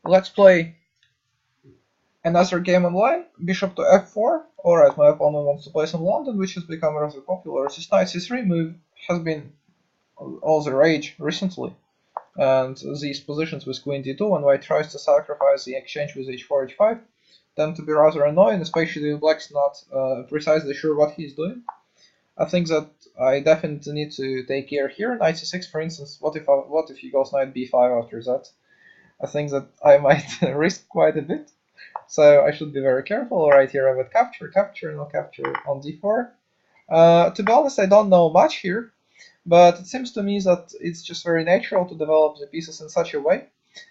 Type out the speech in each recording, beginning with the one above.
Let's play another game online. Bishop to f4. Alright, my opponent wants to play some London, which has become rather popular. This knight c3 move has been all the rage recently. And these positions with queen d2 when white tries to sacrifice the exchange with h4, h5 tend to be rather annoying, especially if black's not precisely sure what he's doing. I think that I definitely need to take care here. Knight c6, for instance. What if he goes knight b5 after that? I think that I might risk quite a bit, so I should be very careful. Alright, here I would capture, no capture on d4. To be honest, I don't know much here, but it seems to me that it's just very natural to develop the pieces in such a way.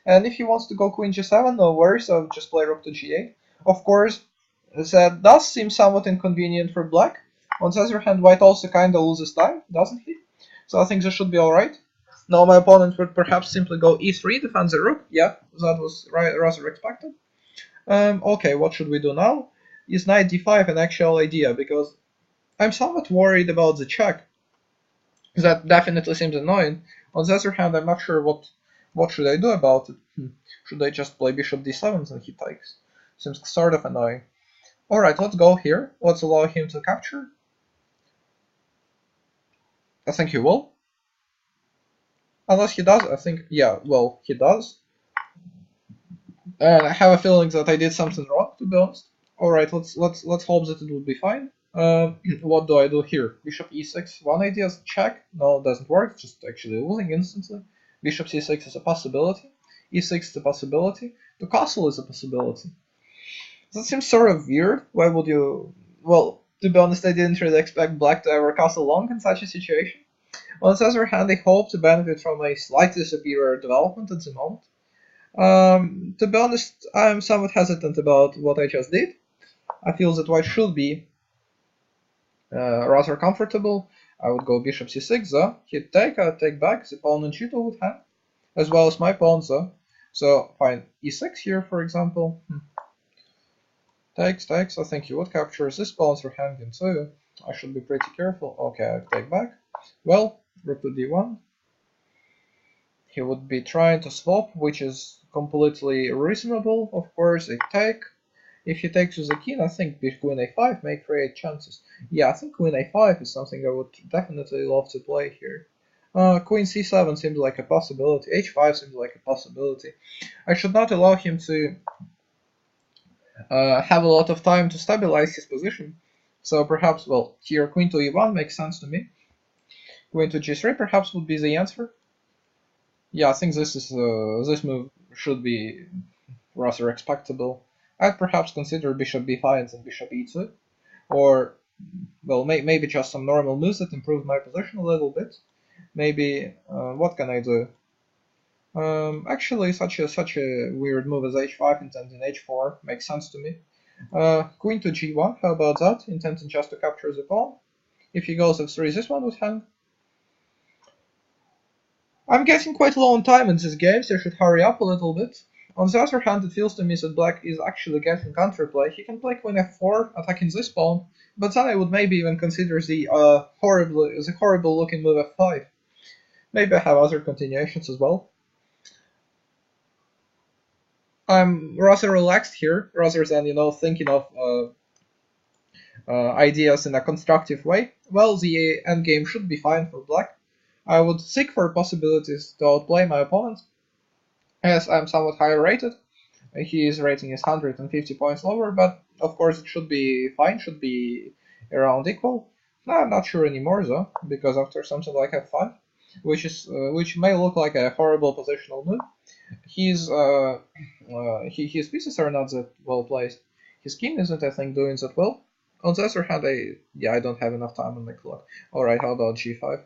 And if he wants to go queen g7, no worries, I'll just play rook to g8. Of course, that does seem somewhat inconvenient for black. On the other hand, white also kinda loses time, doesn't he? So I think this should be alright. Now my opponent would perhaps simply go e3, defend the rook. Yeah, that was rather expected. Okay, what should we do now? Is knight d5 an actual idea? Because I'm somewhat worried about the check. That definitely seems annoying. On the other hand, I'm not sure what should I do about it. Should I just play bishop d7 and he takes? Seems sort of annoying. Alright, let's go here. Let's allow him to capture. I think he will. Unless he does, I think, yeah, well, he does. And I have a feeling that I did something wrong, to be honest. Alright, let's hope that it will be fine. What do I do here? Bishop e6. One idea is check. No, it doesn't work. Just actually losing instantly. Bishop c6 is a possibility. e6 is a possibility. The castle is a possibility. That seems sort of weird. Why would you... Well, to be honest, I didn't really expect black to ever castle long in such a situation. On the other hand, I hope to benefit from a slightly superior development at the moment. To be honest, I'm somewhat hesitant about what I just did. I feel that white should be rather comfortable. I would go bishop c6, though. He'd take, I'd take back, the pawn and g2 would have, as well as my pawn, though. So, fine, e6 here, for example. Takes, I think he would capture. This pawns are hanging too. I should be pretty careful. Okay, I take back. Well, rook to d1. He would be trying to swap, which is completely reasonable. Of course, a take. If he takes with the king, I think queen a5 may create chances. Yeah, I think queen a5 is something I would definitely love to play here. Queen c7 seems like a possibility. h5 seems like a possibility. I should not allow him to have a lot of time to stabilize his position. So perhaps, well, here queen to e1 makes sense to me. Queen to g3 perhaps would be the answer. Yeah, I think this move should be rather expectable. I'd perhaps consider bishop b5 and bishop e2, or well, maybe just some normal moves that improve my position a little bit. Maybe what can I do? Actually, such a weird move as h5 intending h4 makes sense to me. Queen to g1, how about that? Intending just to capture the pawn. If he goes f3, this one would hang. I'm getting quite low on time in this game, so I should hurry up a little bit. On the other hand, it feels to me that black is actually getting counterplay. He can play queen f4, attacking this pawn, but then I would maybe even consider the horrible looking move f5. Maybe I have other continuations as well. I'm rather relaxed here, rather than, thinking of ideas in a constructive way. Well, the endgame should be fine for black. I would seek for possibilities to outplay my opponent, as I'm somewhat higher rated. His rating is 150 points lower, but of course it should be fine, should be around equal. No, I'm not sure anymore though, because after something like f5, which may look like a horrible positional move, his pieces are not that well placed. His king isn't, I think, doing that well. On the other hand, I don't have enough time on my clock. Alright, how about g5?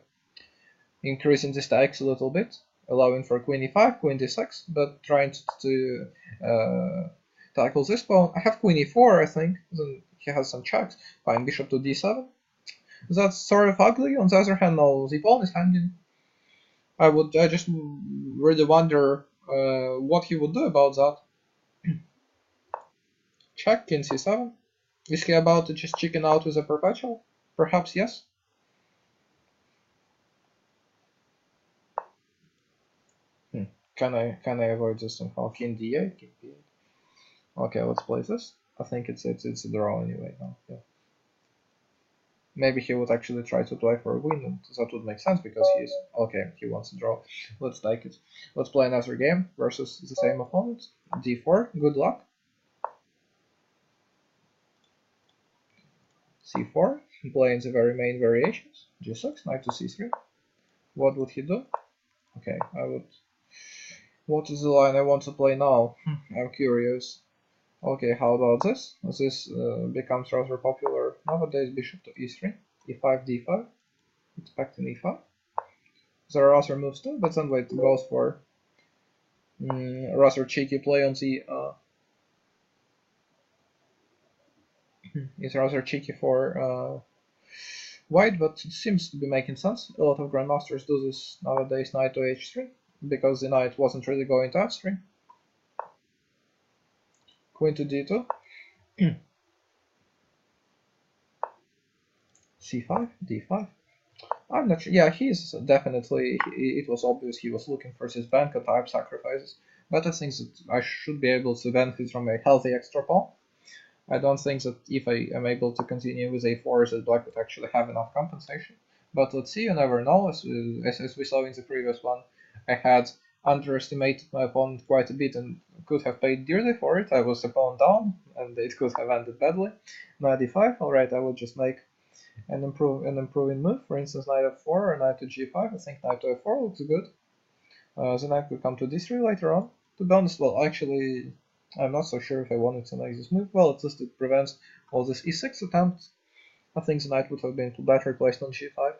Increasing the stacks a little bit, allowing for queen e5, queen d6, but trying to tackle this pawn. I have queen e4, I think, then he has some checks. Fine, bishop to d7. That's sort of ugly. On the other hand, no, the pawn is hanging. I just really wonder what he would do about that. Check, king c7. Is he about to just chicken out with a perpetual? Perhaps yes. Can I avoid this somehow? King d8, king b8. Okay, let's play this. I think it's a draw anyway now. Yeah. Maybe he would actually try to play for a win, and that would make sense because he's okay. He wants to draw. Let's take it. Let's play another game versus the same opponent. d4. Good luck. c4. Playing the very main variations. g6. Knight to c3. What would he do? Okay, I would. What is the line I want to play now? I'm curious. Okay, how about this? This becomes rather popular nowadays. Bishop to e3, e5, d5, expecting e5. There are other moves too, but then it goes for rather cheeky play on the. It's rather cheeky for white, but it seems to be making sense. A lot of grandmasters do this nowadays. Knight to h3, because the knight wasn't really going to f3. Queen to d2. c5, d5. I'm not sure. Yeah, he's definitely. It was obvious he was looking for his banker type sacrifices, but I think that I should be able to benefit from a healthy extra pawn. I don't think that if I am able to continue with a4, that black would actually have enough compensation. But let's see, you never know. As we saw in the previous one, I had underestimated my opponent quite a bit and could have paid dearly for it. I was a pawn down, and it could have ended badly. Knight d5. All right, I will just make an improving move. For instance, knight f4 or knight to g5. I think knight to f4 looks good. The knight could come to d3 later on. To be honest, well, actually, I'm not so sure if I wanted to make this move. Well, at least it prevents all this e6 attempt. I think the knight would have been better placed on g5.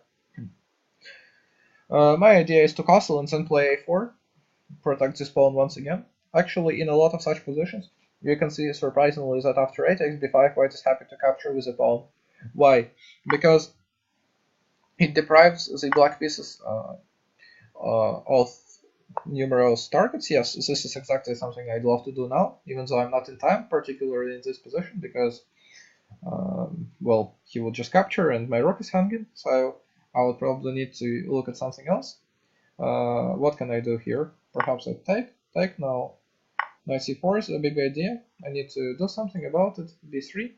My idea is to castle and then play a4, protect this pawn once again. Actually, in a lot of such positions, you can see surprisingly that after a takes b5, white is happy to capture with a pawn. Why? Because it deprives the black pieces of numerous targets. Yes, this is exactly something I'd love to do now, even though I'm not in time, particularly in this position, because, well, he will just capture and my rook is hanging, so I would probably need to look at something else. What can I do here? Perhaps I take now. Knight c4 is a big idea. I need to do something about it. b3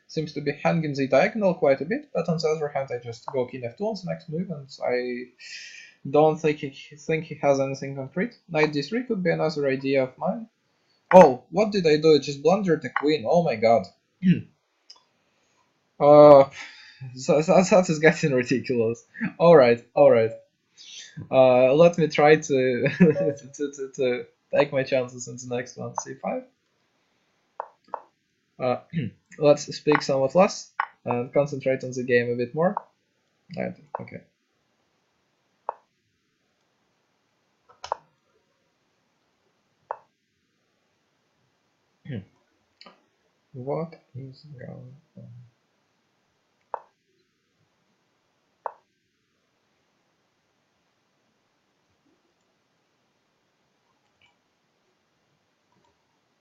seems to be hanging the diagonal quite a bit, but on the other hand, I just go king f2 on the next move, and I don't think he has anything concrete. Knight d3 could be another idea of mine. Oh, what did I do? I just blundered the queen. Oh my god. That is getting ridiculous. Alright. Let me try to, to take my chances in the next one. c5. Let's speak somewhat less and concentrate on the game a bit more. Right, okay. What is going on?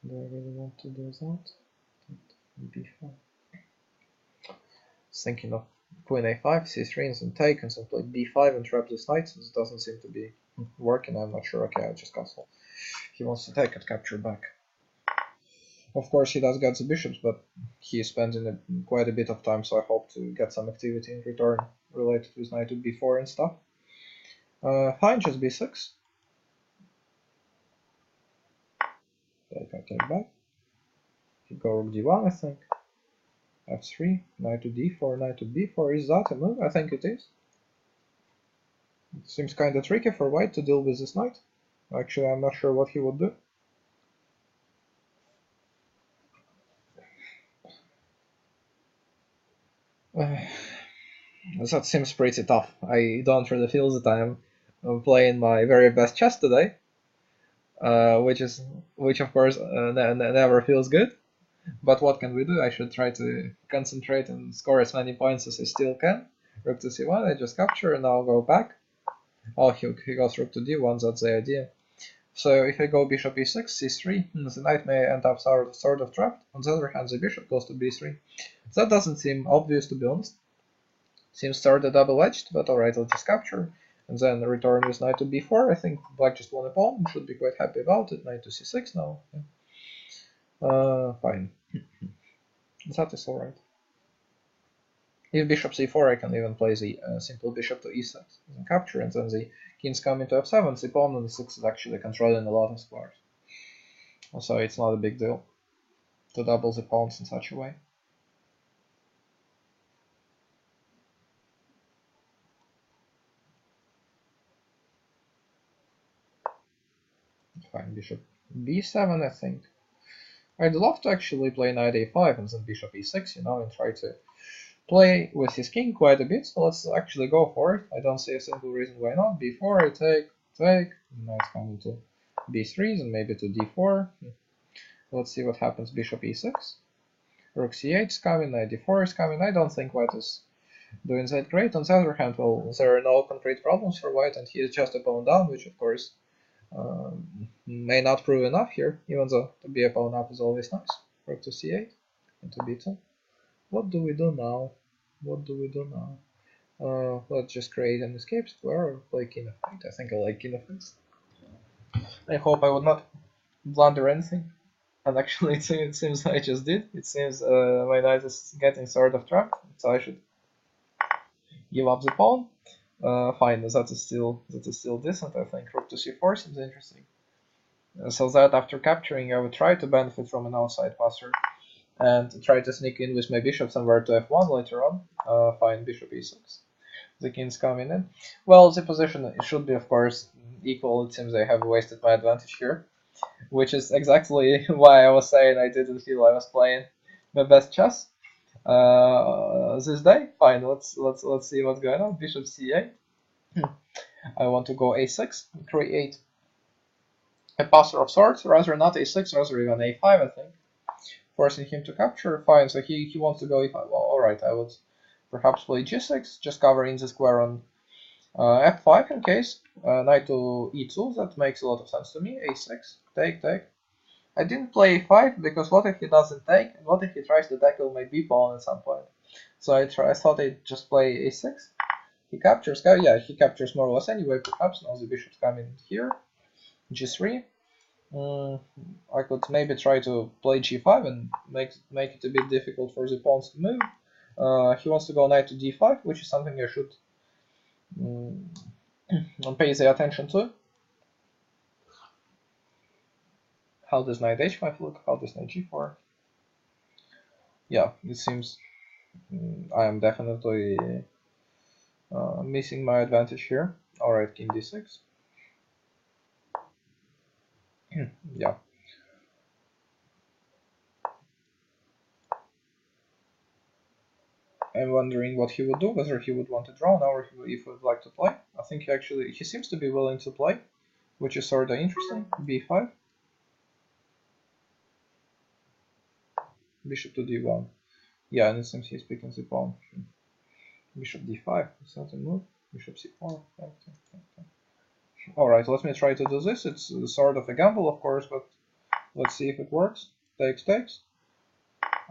Do I really want to do that? b5. Thinking of queen a5, c3 and take, and then play b5 and trap this knight. This doesn't seem to be working. I'm not sure. Okay, I just castle. He wants to take and capture back. Of course, he does get the bishops, but he is spending quite a bit of time, so I hope to get some activity in return related with knight to b4 and stuff. Fine, just b6. Take back. Go rook d1, I think. f3, knight to d4, knight to b4. Is that a move? I think it is. It seems kinda tricky for white to deal with this knight. Actually, I'm not sure what he would do. That seems pretty tough. I don't really feel that I'm playing my very best chess today, which of course never feels good. But what can we do? I should try to concentrate and score as many points as I still can. Rook to c1, I just capture and I'll go back. Oh, he goes rook to d1, that's the idea. So if I go bishop e6, c3, the knight may end up sort of trapped. On the other hand, the bishop goes to b3. That doesn't seem obvious, to be honest. Seems sort of double-edged, but alright, I'll just capture. and then return with knight to b4. I think black just won a pawn and should be quite happy about it. Knight to c6 now. Fine. That is alright. If bishop c4, I can even play the simple bishop to e6 and capture, and then the kings come into f7. The pawn on e6 is actually controlling a lot of squares, so it's not a big deal to double the pawns in such a way. Fine, bishop b7, I think. I'd love to actually play knight a5 and then bishop e6, you know, and try to play with his king quite a bit, so let's actually go for it. I don't see a single reason why not. b4, I take, knight's coming to b3, and maybe to d4. Let's see what happens. Bishop e6, rook c8 is coming, knight d4 is coming. I don't think white is doing that great. On the other hand, well, there are no concrete problems for white, and he is just a pawn down, which of course may not prove enough here, even though to be a pawn up is always nice. Rook to c8 into b2. What do we do now? What do we do now? Let's just create an escape square or play king f8. I think I like king f8. I hope I would not blunder anything. And actually, it seems I just did. It seems my knight is getting sort of trapped, so I should give up the pawn. Fine, that is still decent. I think rook to c4 seems interesting. So that after capturing, I would try to benefit from an outside passer and try to sneak in with my bishop somewhere to f1 later on. Fine, bishop e6. The king's coming in. Well, the position should be, of course, equal. It seems I have wasted my advantage here, which is exactly why I was saying I didn't feel I was playing my best chess this day. Fine, let's see what's going on. Bishop c8. I want to go a6, create a passer of sorts, rather not a6, rather even a5, I think, forcing him to capture. Fine, so he wants to go e5. Well, alright, I would perhaps play g6, just covering the square on f5 in case. Knight to e2, that makes a lot of sense to me. a6, take. I didn't play e5 because what if he doesn't take, and what if he tries to tackle my b pawn at some point? So I thought I'd just play a6. He captures, yeah, he captures more or less anyway, perhaps. Now the bishop's coming here. g3. I could maybe try to play g5 and make it a bit difficult for the pawns to move. He wants to go knight to d5, which is something I should pay the attention to. How does knight h5 look? How does knight g4? Yeah, it seems I am definitely missing my advantage here. Alright, king d6. Yeah. I'm wondering what he would do, whether he would want to draw now or if he would like to play. I think he seems to be willing to play, which is sort of interesting. b5. Bishop to d1. Yeah, and it seems he's picking the pawn. Bishop d5, is that a move? Bishop c4. Alright, let me try to do this. It's sort of a gamble, of course, but let's see if it works. Takes.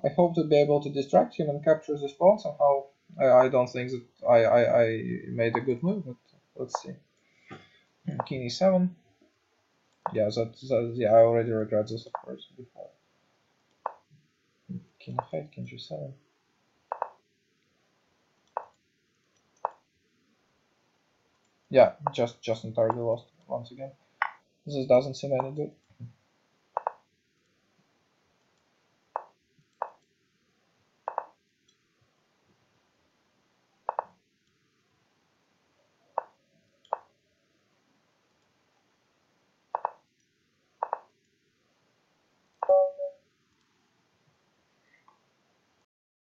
I hope to be able to distract him and capture this pawn somehow. I don't think that I made a good move, but let's see. King e7. Yeah, yeah, I already regret this, of course, before. King e8, king g7. Yeah, just entirely lost once again. This doesn't seem any good.